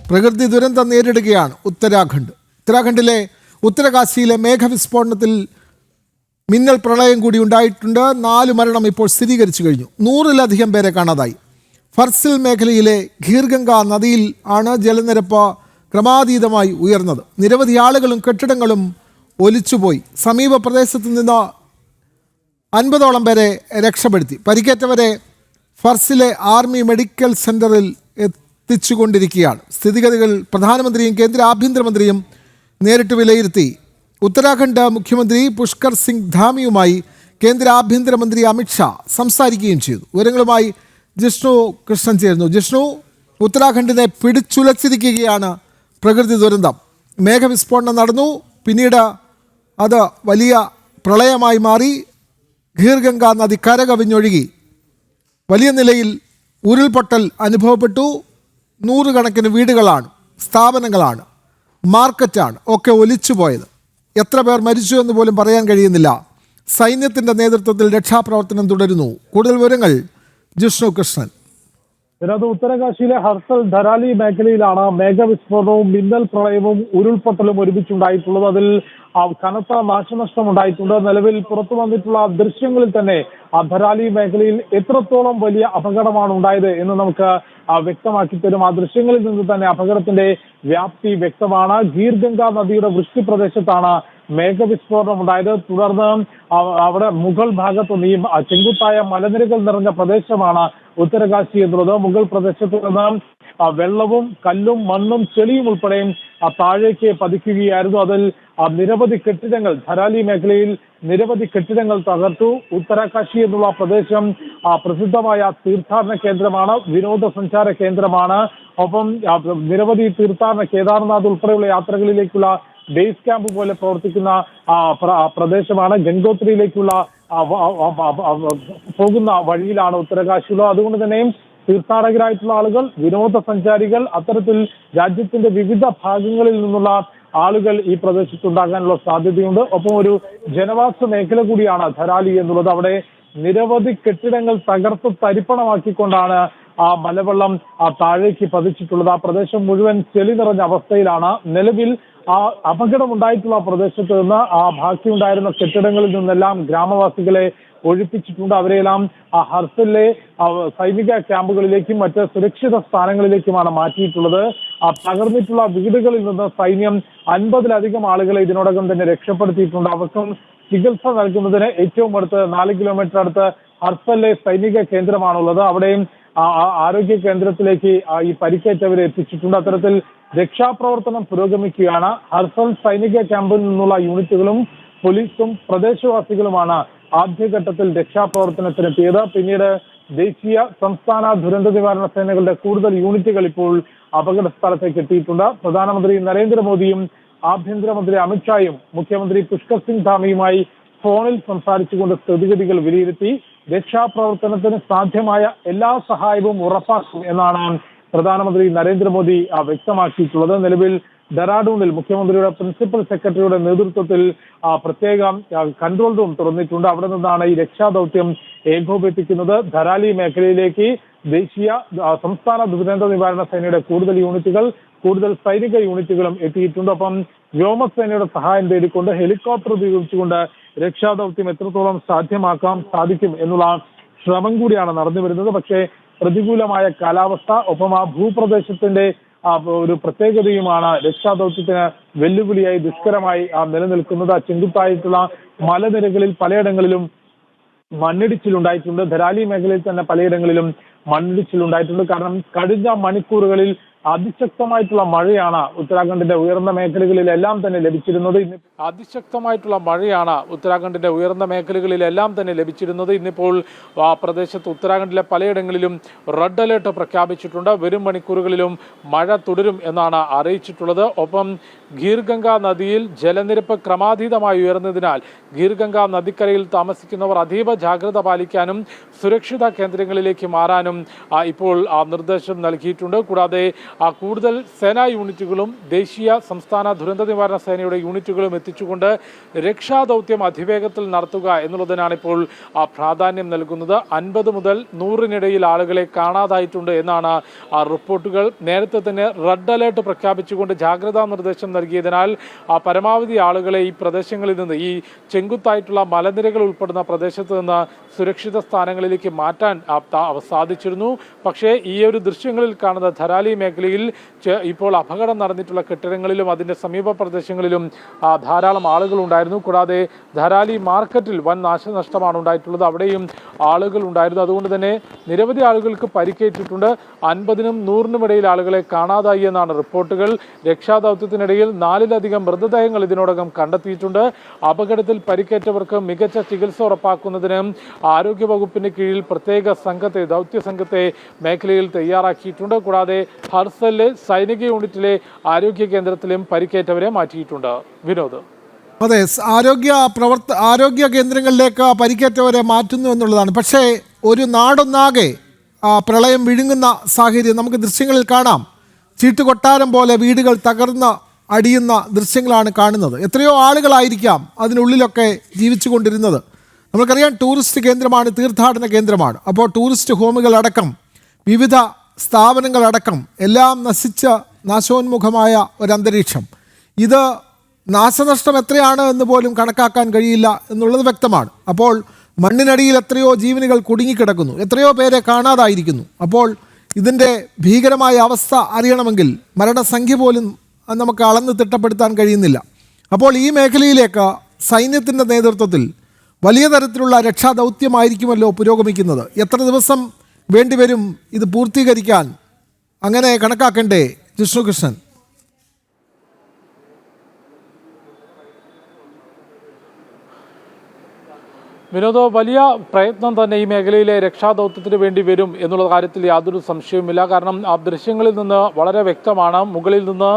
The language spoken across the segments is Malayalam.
പ്രകൃതി ദുരന്തം നേരിടുകയാണ് ഉത്തരാഖണ്ഡിലെ ഉത്തരകാശിയിലെ മേഘവിസ്ഫോടനത്തിൽ മിന്നൽ പ്രളയം കൂടി ഉണ്ടായിട്ടുണ്ട്. 4 മരണം ഇപ്പോൾ സ്ഥിരീകരിച്ചു കഴിഞ്ഞു. 100-ലധികം പേരെ കാണാതായി. ഫർസിൽ മേഖലയിലെ ഖീർഗംഗ നദിയിൽ ആണ് ജലനിരപ്പ് ക്രമാതീതമായി ഉയർന്നത്. നിരവധി ആളുകളും കെട്ടിടങ്ങളും ഒലിച്ചുപോയി. സമീപ പ്രദേശത്ത് നിന്ന് 50ഓളം പേരെ രക്ഷപ്പെടുത്തി. പരിക്കേറ്റവരെ ഫർസിലെ ആർമി മെഡിക്കൽ സെൻ്ററിൽ എത്തിച്ചുകൊണ്ടിരിക്കുകയാണ്. സ്ഥിതിഗതികൾ പ്രധാനമന്ത്രിയും കേന്ദ്ര ആഭ്യന്തരമന്ത്രിയും നേരിട്ട് വിലയിരുത്തി. ഉത്തരാഖണ്ഡ് മുഖ്യമന്ത്രി പുഷ്കർ സിംഗ് ധാമിയുമായി കേന്ദ്ര ആഭ്യന്തരമന്ത്രി അമിത്ഷാ സംസാരിക്കുകയും ചെയ്തു. വിവരങ്ങളുമായി ജിഷ്ണു കൃഷ്ണൻ ചേരുന്നു. ജിഷ്ണു, ഉത്തരാഖണ്ഡിനെ പിടിച്ചുലച്ചിരിക്കുകയാണ് പ്രകൃതി ദുരന്തം. മേഘവിസ്ഫോടനം നടന്നു, പിന്നീട് അത് വലിയ പ്രളയമായി മാറി. ഖീർഗംഗ നദി കരകവിഞ്ഞൊഴുകി. വലിയ നിലയിൽ ഉരുൾപൊട്ടൽ അനുഭവപ്പെട്ടു. 100 കണക്കിന് വീടുകളാണ്, സ്ഥാപനങ്ങളാണ്, മാർക്കറ്റാണ് ഒക്കെ ഒലിച്ചുപോയത്. എത്ര പേർ മരിച്ചു എന്ന് പോലും പറയാൻ കഴിയുന്നില്ല. സൈന്യത്തിൻ്റെ നേതൃത്വത്തിൽ രക്ഷാപ്രവർത്തനം തുടരുന്നു. കൂടുതൽ വിവരങ്ങൾ ജിഷ്ണു കൃഷ്ണൻ. ഉത്തരകാശിയിലെ ഹർസൽ ധരാലി മേഖലയിലാണ് മേഘവിസ്ഫോടനവും മിന്നൽ പ്രളയവും ഉരുൾപൊട്ടലും ഒരുമിച്ചുണ്ടായിട്ടുള്ളത്. അതിൽ കനത്ത നാശനഷ്ടം ഉണ്ടായിട്ടുണ്ട്. നിലവിൽ പുറത്തു വന്നിട്ടുള്ള ദൃശ്യങ്ങളിൽ തന്നെ ധരാലി മേഖലയിൽ എത്രത്തോളം വലിയ അപകടമാണ് ഉണ്ടായത് എന്ന് നമുക്ക് വ്യക്തമാക്കി തരും. ആ ദൃശ്യങ്ങളിൽ നിന്ന് തന്നെ അപകടത്തിന്റെ വ്യാപ്തി വ്യക്തമാണ്. ഖീർഗംഗ നദിയുടെ വൃഷ്ടി പ്രദേശത്താണ് മേഘവിസ്ഫോടനം ഉണ്ടായത്. തുടർന്ന് അവിടെ മുകൾ ഭാഗത്ത് ഈ ചെങ്കുത്തായ മലനിരകൾ നിറഞ്ഞ പ്രദേശമാണ് ഉത്തരകാശി എന്നുള്ളത്. മുകൾ പ്രദേശത്ത് നിന്ന് വെള്ളവും കല്ലും മണ്ണും ചെളിയും ഉൾപ്പെടെയും താഴേക്ക് പതിക്കുകയായിരുന്നു. അതിൽ നിരവധി കെട്ടിടങ്ങൾ, ധരാലി മേഖലയിൽ നിരവധി കെട്ടിടങ്ങൾ തകർത്തു. ഉത്തരകാശി എന്നുള്ള പ്രദേശം പ്രസിദ്ധമായ തീർത്ഥാടന കേന്ദ്രമാണ്, വിനോദസഞ്ചാര കേന്ദ്രമാണ്. ഒപ്പം നിരവധി തീർത്ഥാടന, കേദാർനാഥ് ഉൾപ്പെടെയുള്ള യാത്രകളിലേക്കുള്ള ബേസ് ക്യാമ്പ് പോലെ പ്രവർത്തിക്കുന്ന പ്രദേശമാണ്. ഗംഗോത്രിയിലേക്കുള്ള പോകുന്ന വഴിയിലാണ് ഉത്തരകാശിയുള്ളത്. അതുകൊണ്ട് തന്നെയും തീർത്ഥാടകരായിട്ടുള്ള ആളുകൾ, വിനോദസഞ്ചാരികൾ, അത്തരത്തിൽ രാജ്യത്തിന്റെ വിവിധ ഭാഗങ്ങളിൽ നിന്നുള്ള ആളുകൾ ഈ പ്രദേശത്തുണ്ടാകാനുള്ള സാധ്യതയുണ്ട്. ഒപ്പം ഒരു ജനവാസ മേഖല കൂടിയാണ് ധരാലി എന്നുള്ളത്. അവിടെ നിരവധി കെട്ടിടങ്ങൾ തകർത്ത് തരിപ്പണമാക്കിക്കൊണ്ടാണ് ആ മലവെള്ളം താഴേക്ക് പതിച്ചിട്ടുള്ളത്. ആ പ്രദേശം മുഴുവൻ ചെളി നിറഞ്ഞ അവസ്ഥയിലാണ്. നിലവിൽ ആ അപകടമുണ്ടായിട്ടുള്ള പ്രദേശത്ത് നിന്ന് ബാക്കിയുണ്ടായിരുന്ന കെട്ടിടങ്ങളിൽ നിന്നെല്ലാം ഗ്രാമവാസികളെ ഒഴിപ്പിച്ചിട്ടുണ്ട്. അവരെല്ലാം ഹർസലിലെ സൈനിക ക്യാമ്പുകളിലേക്കും മറ്റ് സുരക്ഷിത സ്ഥാനങ്ങളിലേക്കുമാണ് മാറ്റിയിട്ടുള്ളത്. തകർന്നിട്ടുള്ള വീടുകളിൽ നിന്ന് സൈന്യം 50-ലധികം ആളുകളെ ഇതിനോടകം തന്നെ രക്ഷപ്പെടുത്തിയിട്ടുണ്ട്. അവർക്കും ചികിത്സ നൽകുന്നതിന് ഏറ്റവും അടുത്ത് 4 കിലോമീറ്റർ അടുത്ത് ഹർസലിലെ സൈനിക കേന്ദ്രമാണുള്ളത്. അവിടെയും ആരോഗ്യ കേന്ദ്രത്തിലേക്ക് ഈ പരിക്കേറ്റവരെ എത്തിച്ചിട്ടുണ്ട്. അത്തരത്തിൽ രക്ഷാപ്രവർത്തനം പുരോഗമിക്കുകയാണ്. ഹർസൽ സൈനിക ക്യാമ്പിൽ നിന്നുള്ള യൂണിറ്റുകളും പോലീസും പ്രദേശവാസികളുമാണ് ആദ്യഘട്ടത്തിൽ രക്ഷാപ്രവർത്തനത്തിനെത്തിയത്. പിന്നീട് ദേശീയ, സംസ്ഥാന ദുരന്ത നിവാരണ സേനകളുടെ കൂടുതൽ യൂണിറ്റുകൾ ഇപ്പോൾ അപകട സ്ഥലത്തേക്ക് എത്തിയിട്ടുണ്ട്. പ്രധാനമന്ത്രി നരേന്ദ്രമോദിയും ആഭ്യന്തരമന്ത്രി അമിത്ഷായും മുഖ്യമന്ത്രി പുഷ്കർ സിംഗ് ധാമിയുമായി ഫോണിൽ സംസാരിച്ചുകൊണ്ട് സ്ഥിതിഗതികൾ വിലയിരുത്തി. രക്ഷാപ്രവർത്തനത്തിന് സാധ്യമായ എല്ലാ സഹായവും ഉറപ്പാക്കും എന്നാണ് പ്രധാനമന്ത്രി നരേന്ദ്രമോദി വ്യക്തമാക്കിയിട്ടുള്ളത്. നിലവിൽ ഡെറാഡൂണിൽ മുഖ്യമന്ത്രിയുടെ പ്രിൻസിപ്പൽ സെക്രട്ടറിയുടെ നേതൃത്വത്തിൽ പ്രത്യേക കൺട്രോൾ റൂം തുറന്നിട്ടുണ്ട്. അവിടെ നിന്നാണ് ഈ രക്ഷാദൗത്യം ഏകോപിപ്പിക്കുന്നത്. ധരാലി മേഖലയിലേക്ക് ദേശീയ, സംസ്ഥാന ദുരന്ത നിവാരണ സേനയുടെ കൂടുതൽ യൂണിറ്റുകൾ, കൂടുതൽ സൈനിക യൂണിറ്റുകളും എത്തിയിട്ടുണ്ട്. ഒപ്പം വ്യോമസേനയുടെ സഹായം തേടിക്കൊണ്ട് ഹെലികോപ്റ്റർ ഉപയോഗിച്ചുകൊണ്ട് രക്ഷാദൗത്യം എത്രത്തോളം സാധിക്കും എന്നുള്ള ശ്രമം കൂടിയാണ് നടന്നു വരുന്നത്. പക്ഷേ പ്രതികൂലമായ കാലാവസ്ഥ, ഒപ്പം ആ ഭൂപ്രദേശത്തിന്റെ ഒരു പ്രത്യേകതയുമാണ് രക്ഷാദൗത്യത്തിന് വെല്ലുവിളിയായി, ദുഷ്കരമായി നിലനിൽക്കുന്നത്. ചെങ്കുത്തായിട്ടുള്ള മലനിരകളിൽ പലയിടങ്ങളിലും മണ്ണിടിച്ചിലുണ്ടായിട്ടുണ്ട്. ധരാലി മേഖലയിൽ തന്നെ പലയിടങ്ങളിലും മണ്ണിടിച്ചിലുണ്ടായിട്ടുണ്ട്. കാരണം കഴിഞ്ഞ മണിക്കൂറുകളിൽ അതിശക്തമായിട്ടുള്ള മഴയാണ് ഉത്തരാഖണ്ഡിന്റെ ഉയർന്ന മേഖലകളിലെല്ലാം തന്നെ ലഭിച്ചിരുന്നത്. ഇന്നിപ്പോൾ ആ പ്രദേശത്ത് ഉത്തരാഖണ്ഡിലെ പലയിടങ്ങളിലും റെഡ് അലേർട്ട് പ്രഖ്യാപിച്ചിട്ടുണ്ട്. വരും മണിക്കൂറുകളിലും മഴ തുടരും എന്നാണ് അറിയിച്ചിട്ടുള്ളത്. ഒപ്പം ഖീർഗംഗ നദിയിൽ ജലനിരപ്പ് ക്രമാതീതമായി ഉയർന്നതിനാൽ ഖീർഗംഗ നദിക്കരയിൽ താമസിക്കുന്നവർ അതീവ ജാഗ്രത പാലിക്കാനും സുരക്ഷിത കേന്ദ്രങ്ങളിലേക്ക് മാറാനും ഇപ്പോൾ നിർദ്ദേശം നൽകിയിട്ടുണ്ട്. കൂടാതെ കൂടുതൽ സേനാ യൂണിറ്റുകളും ദേശീയ സംസ്ഥാന ദുരന്ത നിവാരണ സേനയുടെ യൂണിറ്റുകളും എത്തിച്ചുകൊണ്ട് രക്ഷാദൗത്യം അതിവേഗത്തിൽ നടത്തുക എന്നുള്ളതിനാണ് ഇപ്പോൾ പ്രാധാന്യം നൽകുന്നത്. 50 മുതൽ 100-നിടയിൽ ആളുകളെ കാണാതായിട്ടുണ്ട് എന്നാണ് റിപ്പോർട്ടുകൾ. നേരത്തെ തന്നെ റെഡ് അലേർട്ട് പ്രഖ്യാപിച്ചുകൊണ്ട് ജാഗ്രതാ നിർദ്ദേശം നൽകിയതിനാൽ പരമാവധി ആളുകളെ ഈ പ്രദേശങ്ങളിൽ നിന്ന്, ഈ ചെങ്കുത്തായിട്ടുള്ള മലനിരകൾ ഉൾപ്പെടുന്ന പ്രദേശത്ത് നിന്ന് സുരക്ഷിത സ്ഥാനങ്ങളിലേക്ക് മാറ്റാൻ സാധിച്ചിരുന്നു. പക്ഷേ ഈ ഒരു ദൃശ്യങ്ങളിൽ കാണുന്ന ധരാലി മേഖലയിൽ ഇപ്പോൾ അപകടം നടന്നിട്ടുള്ള കെട്ടിടങ്ങളിലും അതിൻ്റെ സമീപ പ്രദേശങ്ങളിലും ധാരാളം ആളുകൾ ഉണ്ടായിരുന്നു. കൂടാതെ ധരാലി മാർക്കറ്റിൽ വൻ നാശനഷ്ടമാണ് ഉണ്ടായിട്ടുള്ളത്. അവിടെയും ആളുകൾ ഉണ്ടായിരുന്നു. അതുകൊണ്ട് തന്നെ നിരവധി ആളുകൾക്ക് പരിക്കേറ്റിട്ടുണ്ട്. 50-നും 100-നും ഇടയിൽ ആളുകളെ കാണാതായി എന്നാണ് റിപ്പോർട്ടുകൾ. രക്ഷാദൗത്യത്തിനിടയിൽ 4-ലധികം മൃതദേഹങ്ങൾ ഇതിനോടകം കണ്ടെത്തിയിട്ടുണ്ട്. അപകടത്തിൽ പരിക്കേറ്റവർക്ക് മികച്ച ചികിത്സ ഉറപ്പാക്കുന്നതിന് ആരോഗ്യവകുപ്പിന് കീഴിൽ പ്രത്യേക ദൗത്യ സംഘത്തെ മേഖലയിൽ തയ്യാറാക്കിയിട്ടുണ്ട്. കൂടാതെ ഹർസലിലെ സൈനിക യൂണിറ്റിലെ ആരോഗ്യ കേന്ദ്രത്തിലും പരിക്കേറ്റവരെ മാറ്റിയിട്ടുണ്ട്. വിനോദ്. അതെ, ആരോഗ്യ കേന്ദ്രങ്ങളിലേക്ക് പരിക്കേറ്റവരെ മാറ്റുന്നു എന്നുള്ളതാണ്. പക്ഷേ ഒരു നാടൊന്നാകെ പ്രളയം വിഴുങ്ങുന്ന സാഹചര്യം നമുക്ക് ദൃശ്യങ്ങളിൽ കാണാം. ചീട്ടുകൊട്ടാരം പോലെ വീടുകൾ തകർന്ന് അടിയുന്ന ദൃശ്യങ്ങളാണ് കാണുന്നത്. എത്രയോ ആളുകളായിരിക്കാം അതിനുള്ളിലൊക്കെ ജീവിച്ചു കൊണ്ടിരുന്നത്. നമുക്കറിയാം, ടൂറിസ്റ്റ് കേന്ദ്രമാണ്, തീർത്ഥാടന കേന്ദ്രമാണ്. അപ്പോൾ ടൂറിസ്റ്റ് ഹോമുകളടക്കം വിവിധ സ്ഥാപനങ്ങളടക്കം എല്ലാം നാശോന്മുഖമായ ഒരന്തരീക്ഷം. ഇത് നാശനഷ്ടം എത്രയാണ് എന്ന് പോലും കണക്കാക്കാൻ കഴിയില്ല എന്നുള്ളത് വ്യക്തമാണ്. അപ്പോൾ മണ്ണിനടിയിൽ എത്രയോ ജീവനുകൾ കുടുങ്ങിക്കിടക്കുന്നു, എത്രയോ പേരെ കാണാതായിരിക്കുന്നു. അപ്പോൾ ഇതിൻ്റെ ഭീകരമായ അവസ്ഥ അറിയണമെങ്കിൽ മരണസംഖ്യ പോലും നമുക്ക് അളന്ന് തിട്ടപ്പെടുത്താൻ കഴിയുന്നില്ല. അപ്പോൾ ഈ മേഖലയിലേക്ക് സൈന്യത്തിൻ്റെ നേതൃത്വത്തിൽ വലിയ തരത്തിലുള്ള രക്ഷാദൗത്യമായിരിക്കുമല്ലോ പുരോഗമിക്കുന്നത്. എത്ര ദിവസം വേണ്ടിവരും ഇത് പൂർത്തീകരിക്കാൻ? അങ്ങനെ കണക്കാക്കണ്ടേ ജിഷ്ണു കൃഷ്ണൻ? വിനോദ, വലിയ പ്രയത്നം തന്നെ ഈ മേഖലയിലെ രക്ഷാദൗത്യത്തിന് വേണ്ടി വരും എന്നുള്ള കാര്യത്തിൽ യാതൊരു സംശയവുമില്ല. കാരണം ആ ദൃശ്യങ്ങളിൽ നിന്ന് വളരെ വ്യക്തമാണ്. മുകളിൽ നിന്ന്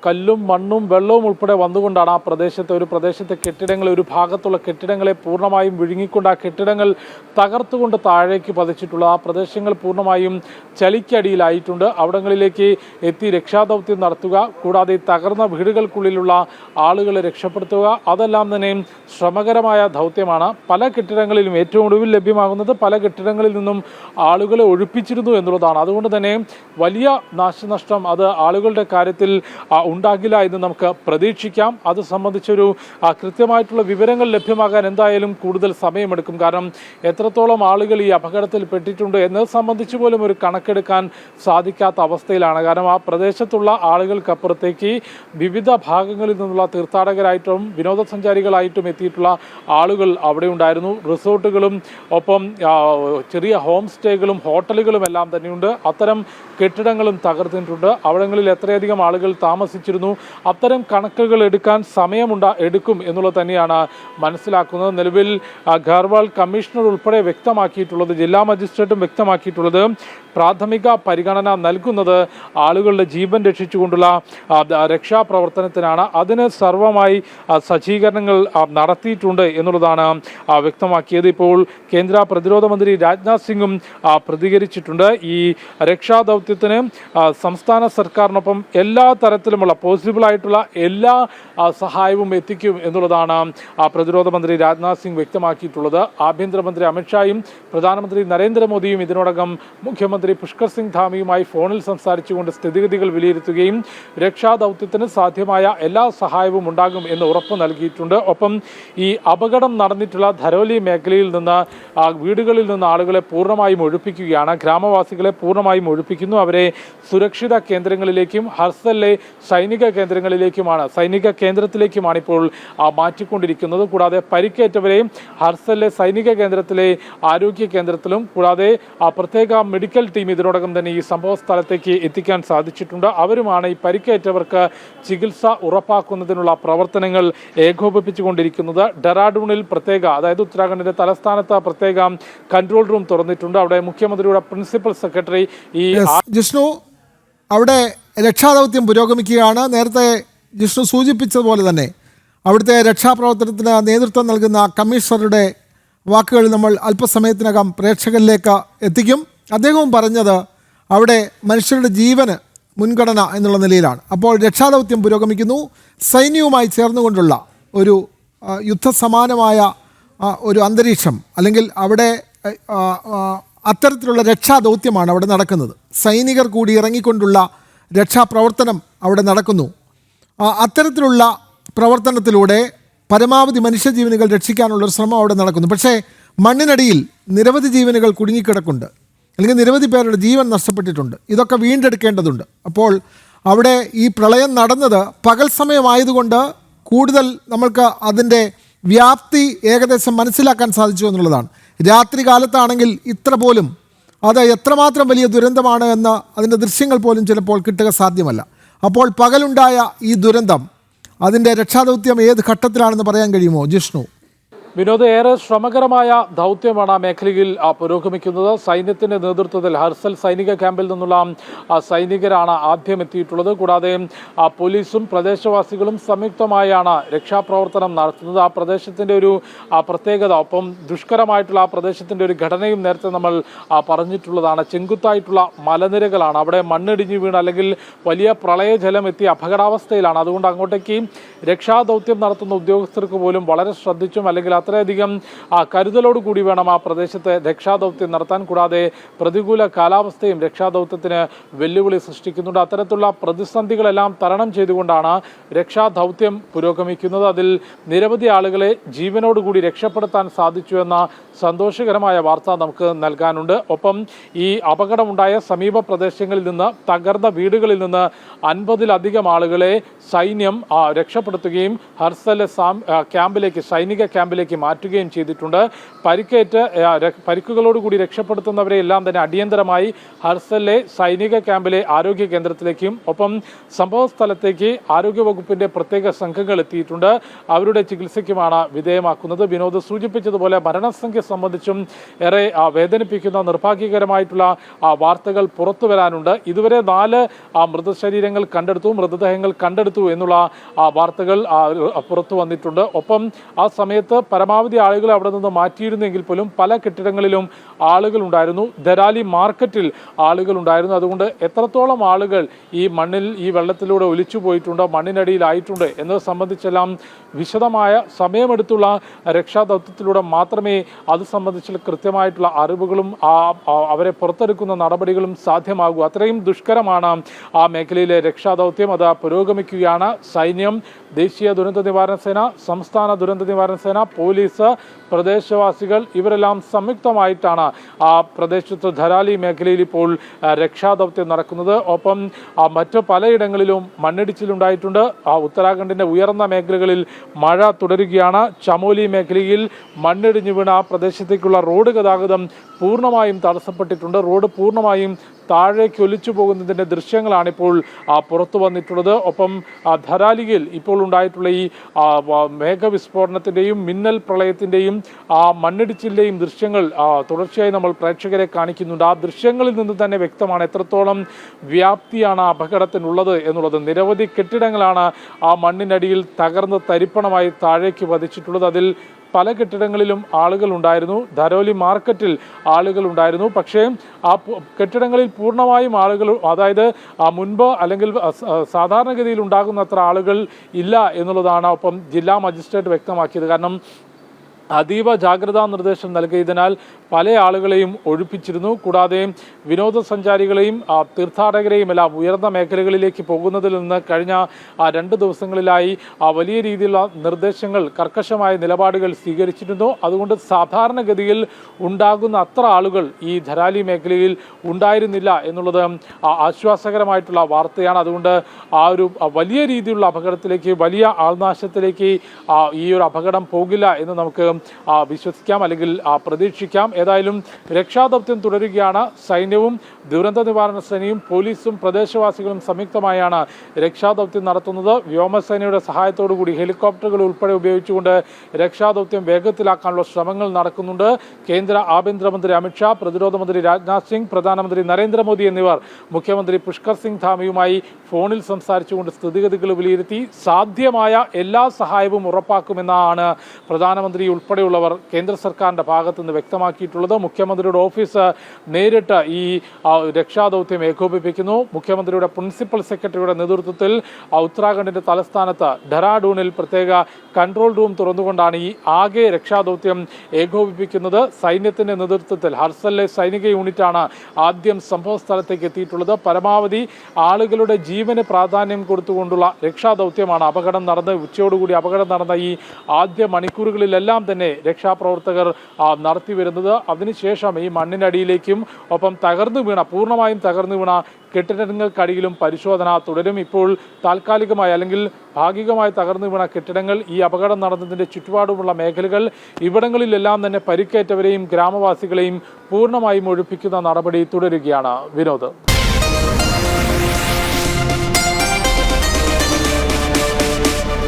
കല്ലും മണ്ണും വെള്ളവും ഉൾപ്പെടെ വന്നുകൊണ്ടാണ് ആ പ്രദേശത്തെ കെട്ടിടങ്ങൾ, ഒരു ഭാഗത്തുള്ള കെട്ടിടങ്ങളെ പൂർണ്ണമായും വിഴുങ്ങിക്കൊണ്ട് ആ കെട്ടിടങ്ങൾ തകർത്തുകൊണ്ട് താഴേക്ക് പതിച്ചിട്ടുള്ളത്. ആ പ്രദേശങ്ങൾ പൂർണ്ണമായും ചളിക്കടിയിലായിട്ടുണ്ട്. അവിടങ്ങളിലേക്ക് എത്തി രക്ഷാദൗത്യം നടത്തുക, കൂടാതെ തകർന്ന വീടുകൾക്കുള്ളിലുള്ള ആളുകളെ രക്ഷപ്പെടുത്തുക, അതെല്ലാം തന്നെ ശ്രമകരമായ ദൗത്യമാണ്. പല കെട്ടിടങ്ങളിലും ഏറ്റവും ഒടുവിൽ ലഭ്യമാകുന്നത് പല കെട്ടിടങ്ങളിൽ നിന്നും ആളുകളെ ഒഴിപ്പിച്ചിരുന്നു എന്നുള്ളതാണ്. അതുകൊണ്ട് തന്നെ വലിയ നാശനഷ്ടം അത് ആളുകളുടെ കാര്യത്തിൽ ഉണ്ടാകില്ല എന്ന് നമുക്ക് പ്രതീക്ഷിക്കാം. അത് സംബന്ധിച്ചൊരു കൃത്യമായിട്ടുള്ള വിവരങ്ങൾ ലഭ്യമാകാൻ എന്തായാലും കൂടുതൽ സമയമെടുക്കും. കാരണം എത്രത്തോളം ആളുകൾ ഈ അപകടത്തിൽ പെട്ടിട്ടുണ്ട് എന്നത് സംബന്ധിച്ച് പോലും ഒരു കണക്കെടുക്കാൻ സാധിക്കാത്ത അവസ്ഥയിലാണ്. കാരണം ആ പ്രദേശത്തുള്ള ആളുകൾക്കപ്പുറത്തേക്ക് വിവിധ ഭാഗങ്ങളിൽ നിന്നുള്ള തീർത്ഥാടകരായിട്ടും വിനോദസഞ്ചാരികളായിട്ടും എത്തിയിട്ടുള്ള ആളുകൾ അവിടെ ഉണ്ടായിരുന്നു. റിസോർട്ടുകളും ഒപ്പം ചെറിയ ഹോം സ്റ്റേകളും ഹോട്ടലുകളും എല്ലാം തന്നെയുണ്ട്. അത്തരം കെട്ടിടങ്ങളും തകർത്തിട്ടുണ്ട്. അവിടങ്ങളിൽ എത്രയധികം ആളുകൾ താമസിച്ചിരുന്നു, അത്തരം കണക്കുകൾ എടുക്കാൻ എടുക്കും എന്നുള്ളത് തന്നെയാണ് മനസ്സിലാക്കുന്നത്. നിലവിൽ ഗാർവാൾ കമ്മീഷണർ ഉൾപ്പെടെ വ്യക്തമാക്കിയിട്ടുള്ളത്, ജില്ലാ മജിസ്ട്രേറ്റും വ്യക്തമാക്കിയിട്ടുള്ളത്, പ്രാഥമിക പരിഗണന നൽകുന്നത് ആളുകളുടെ ജീവൻ രക്ഷിച്ചുകൊണ്ടുള്ള രക്ഷാപ്രവർത്തനത്തിനാണ്. അതിന് സർവമായി സജ്ജീകരണങ്ങൾ നടത്തിയിട്ടുണ്ട് എന്നുള്ളതാണ് വ്യക്തമാക്കിയത്. ഇപ്പോൾ കേന്ദ്ര പ്രതിരോധ മന്ത്രി രാജ്നാഥ് സിംഗും പ്രതികരിച്ചിട്ടുണ്ട്. ഈ രക്ഷാദൗത്യത്തിന് സംസ്ഥാന സർക്കാരിനൊപ്പം എല്ലാ തരത്തിലുമുള്ള പോസിബിളായിട്ടുള്ള എല്ലാ സഹായവും എത്തിക്കും എന്നുള്ളതാണ് പ്രതിരോധ മന്ത്രി രാജ്നാഥ് സിംഗ് വ്യക്തമാക്കിയിട്ടുള്ളത്. ആഭ്യന്തരമന്ത്രി അമിത്ഷായും പ്രധാനമന്ത്രി നരേന്ദ്രമോദിയും ഇതിനോടകം മുഖ്യമന്ത്രി പുഷ്കർ സിംഗ് ധാമിയുമായി ഫോണിൽ സംസാരിച്ചുകൊണ്ട് സ്ഥിതിഗതികൾ വിലയിരുത്തുകയും രക്ഷാദൗത്യത്തിന് സാധ്യമായ എല്ലാ സഹായവും ഉണ്ടാകും എന്ന് ഉറപ്പ് നൽകിയിട്ടുണ്ട്. ഒപ്പം ഈ അപകടം നടന്നിട്ടുള്ള ധരോലി മേഖലയിൽ നിന്ന് വീടുകളിൽ നിന്ന് ആളുകളെ പൂർണ്ണമായും ഒഴിപ്പിക്കുകയാണ്. ഗ്രാമവാസികളെ പൂർണ്ണമായും ഒഴിപ്പിക്കുന്നു. അവരെ സുരക്ഷിത കേന്ദ്രങ്ങളിലേക്കും ഹർസലിലെ സൈനിക കേന്ദ്രത്തിലേക്കുമാണ് ഇപ്പോൾ മാറ്റിക്കൊണ്ടിരിക്കുന്നത്. കൂടാതെ പരിക്കേറ്റവരെയും ഹർസലിലെ സൈനിക കേന്ദ്രത്തിലെ ആരോഗ്യ കേന്ദ്രത്തിലും കൂടാതെ പ്രത്യേക മെഡിക്കൽ ടീം ഇതിനോടകം തന്നെ ഈ സംഭവ സ്ഥലത്തേക്ക് എത്തിക്കാൻ സാധിച്ചിട്ടുണ്ട്. അവരുമാണ് ഈ പരിക്കേറ്റവർക്ക് ചികിത്സ ഉറപ്പാക്കുന്നതിനുള്ള പ്രവർത്തനങ്ങൾ ഏകോപിപ്പിച്ചുകൊണ്ടിരിക്കുന്നത്. ഡെറാഡൂണിൽ അതായത് ഉത്തരാഖണ്ഡിന്റെ തലസ്ഥാനത്ത് പ്രത്യേക കൺട്രോൾ റൂം തുറന്നിട്ടുണ്ട്. അവിടെ മുഖ്യമന്ത്രിയുടെ പ്രിൻസിപ്പൽ സെക്രട്ടറി ജിഷ്ണു, അവിടെ രക്ഷാദൗത്യം പുരോഗമിക്കുകയാണ്. നേരത്തെ ജിഷ്ണു സൂചിപ്പിച്ചതുപോലെ തന്നെ അവിടുത്തെ രക്ഷാപ്രവർത്തനത്തിന് നേതൃത്വം നൽകുന്ന കമ്മീഷണറുടെ വാക്കുകൾ നമ്മൾ അല്പസമയത്തിനകം പ്രേക്ഷകരിലേക്ക് എത്തിക്കും. അദ്ദേഹവും പറഞ്ഞത് അവിടെ മനുഷ്യരുടെ ജീവന് മുൻഗണന എന്നുള്ള നിലയിലാണ്. അപ്പോൾ രക്ഷാദൗത്യം പുരോഗമിക്കുന്നു. സൈന്യവുമായി ചേർന്നുകൊണ്ടുള്ള ഒരു യുദ്ധസമാനമായ ഒരു അന്തരീക്ഷം, അല്ലെങ്കിൽ അവിടെ അത്തരത്തിലുള്ള രക്ഷാദൗത്യമാണ് അവിടെ നടക്കുന്നത്. സൈനികർ കൂടി ഇറങ്ങിക്കൊണ്ടുള്ള രക്ഷാപ്രവർത്തനം അവിടെ നടക്കുന്നു. അത്തരത്തിലുള്ള പ്രവർത്തനത്തിലൂടെ പരമാവധി മനുഷ്യജീവനുകൾ രക്ഷിക്കാനുള്ളൊരു ശ്രമം അവിടെ നടക്കുന്നു. പക്ഷേ മണ്ണിനടിയിൽ നിരവധി ജീവനുകൾ കുടുങ്ങിക്കിടക്കുന്നുണ്ട്, അല്ലെങ്കിൽ നിരവധി പേരുടെ ജീവൻ നഷ്ടപ്പെട്ടിട്ടുണ്ട്. ഇതൊക്കെ വീണ്ടെടുക്കേണ്ടതുണ്ട്. അപ്പോൾ അവിടെ ഈ പ്രളയം നടന്നത് പകൽ സമയമായതുകൊണ്ട് കൂടുതൽ നമ്മൾക്ക് അതിൻ്റെ വ്യാപ്തി ഏകദേശം മനസ്സിലാക്കാൻ സാധിച്ചു എന്നുള്ളതാണ്. രാത്രി കാലത്താണെങ്കിൽ ഇത്ര പോലും അത് എത്രമാത്രം വലിയ ദുരന്തമാണ് എന്ന് അതിൻ്റെ ദൃശ്യങ്ങൾ പോലും ചിലപ്പോൾ കിട്ടുക സാധ്യമല്ല. അപ്പോൾ പകലുണ്ടായ ഈ ദുരന്തം, അതിൻ്റെ രക്ഷാദൗത്യം ഏത് ഘട്ടത്തിലാണെന്ന് പറയാൻ കഴിയുമോ ജിഷ്ണു? വിനോദ്, ഏറെ ശ്രമകരമായ ദൗത്യമാണ് ആ മേഖലയിൽ പുരോഗമിക്കുന്നത്. സൈന്യത്തിന്റെ നേതൃത്വത്തിൽ ഹർസൽ സൈനിക ക്യാമ്പിൽ നിന്നുള്ള സൈനികരാണ് ആദ്യം എത്തിയിട്ടുള്ളത്. കൂടാതെ പോലീസും പ്രദേശവാസികളും സംയുക്തമായാണ് രക്ഷാപ്രവർത്തനം നടത്തുന്നത്. ആ പ്രദേശത്തിന്റെ ഒരു പ്രത്യേകത, ഒപ്പം ദുഷ്കരമായിട്ടുള്ള ആ പ്രദേശത്തിന്റെ ഒരു ഘടനയും നേരത്തെ നമ്മൾ പറഞ്ഞിട്ടുള്ളതാണ്. ചെങ്കുത്തായിട്ടുള്ള മലനിരകളാണ്, അവിടെ മണ്ണിടിഞ്ഞു വീണ് അല്ലെങ്കിൽ വലിയ പ്രളയജലം എത്തി അപകടാവസ്ഥയിലാണ്. അതുകൊണ്ട് അങ്ങോട്ടേക്ക് രക്ഷാദൗത്യം നടത്തുന്ന ഉദ്യോഗസ്ഥർക്ക് പോലും വളരെ ശ്രദ്ധിച്ചും അല്ലെങ്കിൽ അത്രയധികം കരുതലോടുകൂടി വേണം ആ പ്രദേശത്തെ രക്ഷാദൗത്യം നടത്താൻ. കൂടാതെ പ്രതികൂല കാലാവസ്ഥയും രക്ഷാദൗത്യത്തിന് വെല്ലുവിളി സൃഷ്ടിക്കുന്നുണ്ട്. അത്തരത്തിലുള്ള പ്രതിസന്ധികളെല്ലാം തരണം ചെയ്തുകൊണ്ടാണ് രക്ഷാദൗത്യം പുരോഗമിക്കുന്നത്. അതിൽ നിരവധി ആളുകളെ ജീവനോടുകൂടി രക്ഷപ്പെടുത്താൻ സാധിച്ചു എന്ന സന്തോഷകരമായ വാർത്ത നമുക്ക് നൽകാനുണ്ട്. ഒപ്പം ഈ അപകടമുണ്ടായ സമീപ പ്രദേശങ്ങളിൽ നിന്ന്, തകർന്ന വീടുകളിൽ നിന്ന് 50-ലധികം ആളുകളെ സൈന്യം രക്ഷപ്പെടുത്തുകയും ഹർസൽ ക്യാമ്പിലേക്ക്, സൈനിക ക്യാമ്പിലേക്ക് മാറ്റുകയും ചെയ്തിട്ടുണ്ട്. പരിക്കുകളോടുകൂടി രക്ഷപ്പെടുത്തുന്നവരെ എല്ലാം തന്നെ അടിയന്തരമായി ഹർസലിലെ സൈനിക ക്യാമ്പിലെ ആരോഗ്യ കേന്ദ്രത്തിലേക്കും ഒപ്പം സംഭവ സ്ഥലത്തേക്ക് ആരോഗ്യവകുപ്പിന്റെ പ്രത്യേക സംഘങ്ങൾ എത്തിയിട്ടുണ്ട്. അവരുടെ ചികിത്സയ്ക്കുമാണ് വിധേയമാക്കുന്നത്. വിനോദ് സൂചിപ്പിച്ചതുപോലെ മരണസംഖ്യ സംബന്ധിച്ചും ഏറെ വേദനിപ്പിക്കുന്ന നിർഭാഗ്യകരമായിട്ടുള്ള വാർത്തകൾ പുറത്തു വരാനുണ്ട്. ഇതുവരെ 4 മൃതദേഹങ്ങൾ കണ്ടെടുത്തു എന്നുള്ള വാർത്തകൾ പുറത്തു വന്നിട്ടുണ്ട്. ഒപ്പം ആ സമയത്ത് പരമാവധി ആളുകൾ അവിടെ നിന്ന് മാറ്റിയിരുന്നെങ്കിൽ പോലും പല കെട്ടിടങ്ങളിലും ആളുകൾ ഉണ്ടായിരുന്നു. ധരാലി മാർക്കറ്റിൽ ആളുകൾ ഉണ്ടായിരുന്നു. അതുകൊണ്ട് എത്രത്തോളം ആളുകൾ ഈ മണ്ണിൽ, ഈ വെള്ളത്തിലൂടെ ഒലിച്ചു പോയിട്ടുണ്ട്, മണ്ണിനടിയിലായിട്ടുണ്ട് എന്നത് സംബന്ധിച്ചെല്ലാം വിശദമായ സമയമെടുത്തുള്ള രക്ഷാദൗത്യത്തിലൂടെ മാത്രമേ അത് സംബന്ധിച്ചുള്ള കൃത്യമായിട്ടുള്ള അറിവുകളും അവരെ പുറത്തെടുക്കുന്ന നടപടികളും സാധ്യമാകൂ. അത്രയും ദുഷ്കരമാണ് ആ മേഖലയിലെ രക്ഷാദൗത്യം. അത് പുരോഗമിക്കുകയാണ്. സൈന്യം, ദേശീയ ദുരന്ത നിവാരണ സേന, സംസ്ഥാന ദുരന്ത നിവാരണ സേന, പോലീസ്, പ്രദേശവാസികൾ ഇവരെല്ലാം സംയുക്തമായിട്ടാണ് ആ പ്രദേശത്ത് ധരാലി മേഖലയിൽ ഇപ്പോൾ രക്ഷാദൗത്യം നടക്കുന്നത്. ഒപ്പം മറ്റു പലയിടങ്ങളിലും മണ്ണിടിച്ചിലുണ്ടായിട്ടുണ്ട്. ഉത്തരാഖണ്ഡിന്റെ ഉയർന്ന മേഖലകളിൽ മഴ തുടരുകയാണ്. ചമോലി മേഖലയിൽ മണ്ണിടിഞ്ഞു വീണ ആ പ്രദേശത്തേക്കുള്ള റോഡ് ഗതാഗതം പൂർണ്ണമായും തടസ്സപ്പെട്ടിട്ടുണ്ട്. റോഡ് പൂർണ്ണമായും താഴേക്ക് ഒലിച്ചു പോകുന്നതിൻ്റെ ദൃശ്യങ്ങളാണിപ്പോൾ പുറത്തു വന്നിട്ടുള്ളത്. ഒപ്പം ധരാലിയിൽ ഇപ്പോൾ ഉണ്ടായിട്ടുള്ള ഈ മേഘവിസ്ഫോടനത്തിൻ്റെയും മിന്നൽ പ്രളയത്തിൻ്റെയും മണ്ണിടിച്ചിലിൻ്റെയും ദൃശ്യങ്ങൾ തുടർച്ചയായി നമ്മൾ പ്രേക്ഷകരെ കാണിക്കുന്നുണ്ട്. ആ ദൃശ്യങ്ങളിൽ നിന്ന് തന്നെ വ്യക്തമാണ് എത്രത്തോളം വ്യാപ്തിയാണ് അപകടത്തിനുള്ളത് എന്നുള്ളത്. നിരവധി കെട്ടിടങ്ങളാണ് ആ മണ്ണിനടിയിൽ തകർന്ന് തരിപ്പണമായി താഴേക്ക് പതിച്ചിട്ടുള്ളത്. അതിൽ പല കെട്ടിടങ്ങളിലും ആളുകൾ ഉണ്ടായിരുന്നു. ധരോലി മാർക്കറ്റിൽ ആളുകൾ ഉണ്ടായിരുന്നു. പക്ഷേ ആ കെട്ടിടങ്ങളിൽ പൂർണ്ണമായും ആളുകൾ, അതായത് മുൻപ് അല്ലെങ്കിൽ സാധാരണഗതിയിൽ ഉണ്ടാകുന്ന അത്ര ആളുകൾ ഇല്ല എന്നുള്ളതാണ് ഒപ്പം ജില്ലാ മജിസ്ട്രേറ്റ് വ്യക്തമാക്കിയത്. കാരണം അതീവ ജാഗ്രതാ നിർദ്ദേശം നൽകിയതിനാൽ പല ആളുകളെയും ഒഴിപ്പിച്ചിരുന്നു. കൂടാതെ വിനോദസഞ്ചാരികളെയും തീർത്ഥാടകരെയും എല്ലാം ഉയർന്ന മേഖലകളിലേക്ക് പോകുന്നതിൽ നിന്ന് കഴിഞ്ഞ 2 ദിവസങ്ങളിലായി വലിയ രീതിയിലുള്ള നിർദ്ദേശങ്ങൾ, കർക്കശമായ നിലപാടുകൾ സ്വീകരിച്ചിരുന്നു. അതുകൊണ്ട് സാധാരണഗതിയിൽ ഉണ്ടാകുന്ന അത്ര ആളുകൾ ഈ ധരാലി മേഖലയിൽ ഉണ്ടായിരുന്നില്ല എന്നുള്ളത് ആശ്വാസകരമായിട്ടുള്ള വാർത്തയാണ്. അതുകൊണ്ട് ആ ഒരു വലിയ രീതിയിലുള്ള അപകടത്തിലേക്ക്, വലിയ ആൾനാശത്തിലേക്ക് ഈ ഒരു അപകടം പോകില്ല എന്ന് നമുക്ക് വിശ്വസിക്കാം, അല്ലെങ്കിൽ പ്രതീക്ഷിക്കാം. ഏതായാലും രക്ഷാദൗത്യം തുടരുകയാണ്. സൈന്യവും ദുരന്ത നിവാരണ സേനയും പോലീസും പ്രദേശവാസികളും സംയുക്തമായാണ് രക്ഷാദൗത്യം നടത്തുന്നത്. വ്യോമസേനയുടെ സഹായത്തോടുകൂടി ഹെലികോപ്റ്ററുകൾ ഉൾപ്പെടെ ഉപയോഗിച്ചുകൊണ്ട് രക്ഷാദൗത്യം വേഗത്തിലാക്കാനുള്ള ശ്രമങ്ങൾ നടക്കുന്നുണ്ട്. കേന്ദ്ര ആഭ്യന്തരമന്ത്രി അമിത്ഷാ, പ്രതിരോധ മന്ത്രി രാജ്നാഥ് സിംഗ്, പ്രധാനമന്ത്രി നരേന്ദ്രമോദി എന്നിവർ മുഖ്യമന്ത്രി പുഷ്കർ സിംഗ് ധാമിയുമായി ഫോണിൽ സംസാരിച്ചുകൊണ്ട് സ്ഥിതിഗതികൾ വിലയിരുത്തി. സാധ്യമായ എല്ലാ സഹായവും ഉറപ്പാക്കുമെന്നാണ് പ്രധാനമന്ത്രി ഉൾപ്പെടെയുള്ളവർ കേന്ദ്ര സർക്കാരിൻ്റെ ഭാഗത്തു നിന്ന് വ്യക്തമാക്കിയിട്ടുള്ളത്. മുഖ്യമന്ത്രിയുടെ ഓഫീസ് നേരിട്ട് ഈ രക്ഷാദൗത്യം ഏകോപിപ്പിക്കുന്നു. മുഖ്യമന്ത്രിയുടെ പ്രിൻസിപ്പൽ സെക്രട്ടറിയുടെ നേതൃത്വത്തിൽ ഉത്തരാഖണ്ഡിന്റെ തലസ്ഥാനത്ത് ഡെറാഡൂണിൽ പ്രത്യേക കൺട്രോൾ റൂം തുറന്നുകൊണ്ടാണ് ഈ ആകെ രക്ഷാദൗത്യം ഏകോപിപ്പിക്കുന്നത്. സൈന്യത്തിന്റെ നേതൃത്വത്തിൽ ഹർസലിലെ സൈനിക യൂണിറ്റാണ് ആദ്യം സംഭവ സ്ഥലത്തേക്ക് എത്തിയിട്ടുള്ളത്. പരമാവധി ആളുകളുടെ ജീവന് പ്രാധാന്യം കൊടുത്തുകൊണ്ടുള്ള രക്ഷാദൗത്യമാണ്. ഉച്ചയോടുകൂടി അപകടം നടന്ന ഈ ആദ്യ മണിക്കൂറുകളിലെല്ലാം തന്നെ രക്ഷാപ്രവർത്തകർ നടത്തി വരുന്നത്. അതിനുശേഷം ഈ മണ്ണിനടിയിലേക്കും ഒപ്പം പൂർണ്ണമായും തകർന്നു വീണ കെട്ടിടങ്ങൾക്കടിയിലും പരിശോധന തുടരും. ഇപ്പോൾ താൽക്കാലികമായി അല്ലെങ്കിൽ ഭാഗികമായി തകർന്നു വീണ കെട്ടിടങ്ങൾ, ഈ അപകടം നടന്നതിന്റെ ചുറ്റുപാടുമുള്ള മേഖലകൾ, ഇവിടങ്ങളിലെല്ലാം തന്നെ പരിക്കേറ്റവരെയും ഗ്രാമവാസികളെയും പൂർണ്ണമായും ഒഴിപ്പിക്കുന്ന നടപടി തുടരുകയാണ്. വിനോദ്.